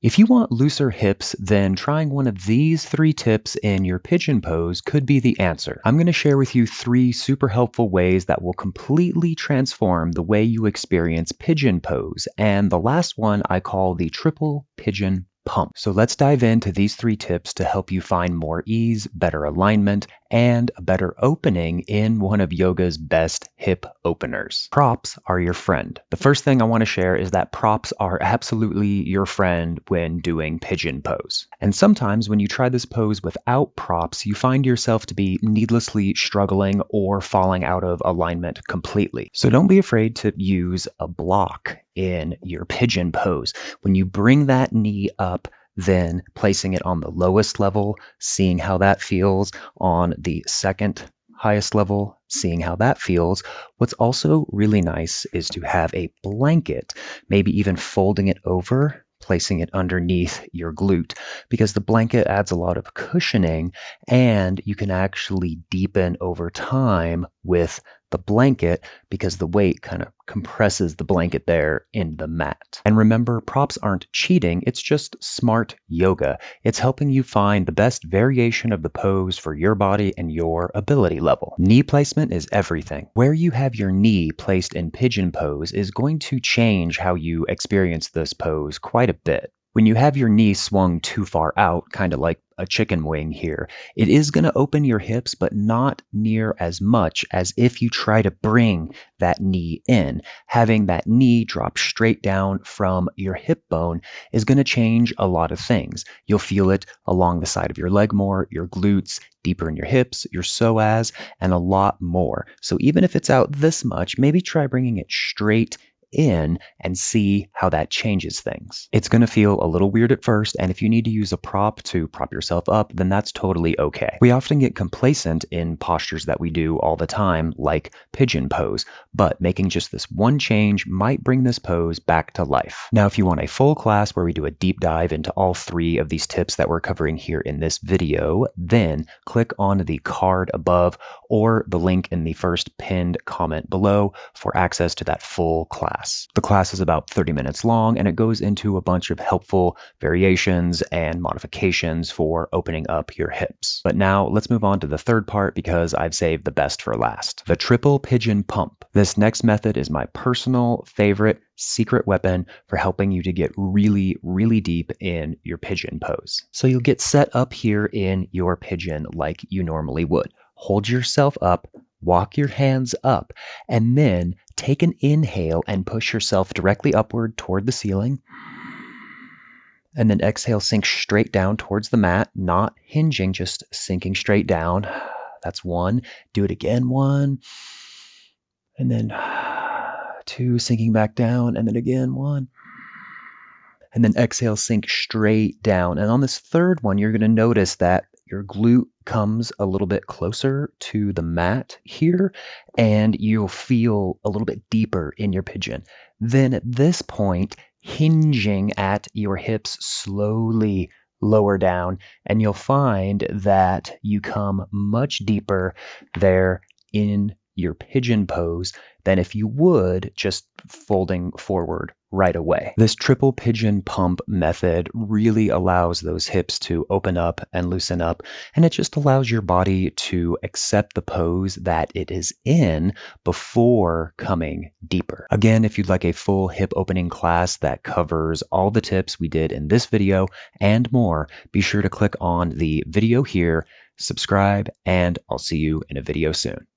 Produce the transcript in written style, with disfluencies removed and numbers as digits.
If you want looser hips, then trying one of these 3 tips in your pigeon pose could be the answer. I'm going to share with you 3 super helpful ways that will completely transform the way you experience pigeon pose, and the last one I call the Triple Pigeon Pump. So let's dive into these 3 tips to help you find more ease, better alignment, and a better opening in one of yoga's best hip openers. Props are your friend. The first thing I want to share is that props are absolutely your friend when doing pigeon pose. And sometimes when you try this pose without props, you find yourself to be needlessly struggling or falling out of alignment completely. So don't be afraid to use a block in your pigeon pose. When you bring that knee up, then placing it on the lowest level, seeing how that feels, on the second highest level, seeing how that feels. What's also really nice is to have a blanket, maybe even folding it over, placing it underneath your glute, because the blanket adds a lot of cushioning and you can actually deepen over time with the blanket because the weight kind of compresses the blanket there in the mat. And remember, props aren't cheating, it's just smart yoga. It's helping you find the best variation of the pose for your body and your ability level. Knee placement is everything. Where you have your knee placed in pigeon pose is going to change how you experience this pose quite a bit. When you have your knee swung too far out, kind of like a chicken wing here, it is going to open your hips, but not near as much as if you try to bring that knee in. Having that knee drop straight down from your hip bone is going to change a lot of things. You'll feel it along the side of your leg more, your glutes, deeper in your hips, your psoas, and a lot more. So even if it's out this much, maybe try bringing it straight in and see how that changes things. It's going to feel a little weird at first, and if you need to use a prop to prop yourself up, then that's totally okay. We often get complacent in postures that we do all the time, like pigeon pose, but making just this one change might bring this pose back to life. Now, if you want a full class where we do a deep dive into all 3 of these tips that we're covering here in this video, then click on the card above or the link in the first pinned comment below for access to that full class. The class is about 30 minutes long, and it goes into a bunch of helpful variations and modifications for opening up your hips. But now let's move on to the third part because I've saved the best for last. The Triple Pigeon Pump. This next method is my personal favorite secret weapon for helping you to get really, really deep in your pigeon pose. So you'll get set up here in your pigeon like you normally would. Hold yourself up, walk your hands up, and then take an inhale and push yourself directly upward toward the ceiling. And then exhale, sink straight down towards the mat, not hinging, just sinking straight down. That's 1. Do it again, 1. And then 2, sinking back down, and then again, 1. And then exhale, sink straight down. And on this third one, you're going to notice that your glute comes a little bit closer to the mat here, and you'll feel a little bit deeper in your pigeon. Then at this point, hinging at your hips slowly lower down, and you'll find that you come much deeper there in your pigeon pose than if you would just folding forward right away. This Triple Pigeon Pump method really allows those hips to open up and loosen up, and it just allows your body to accept the pose that it is in before coming deeper. Again, if you'd like a full hip opening class that covers all the tips we did in this video and more, be sure to click on the video here, subscribe, and I'll see you in a video soon.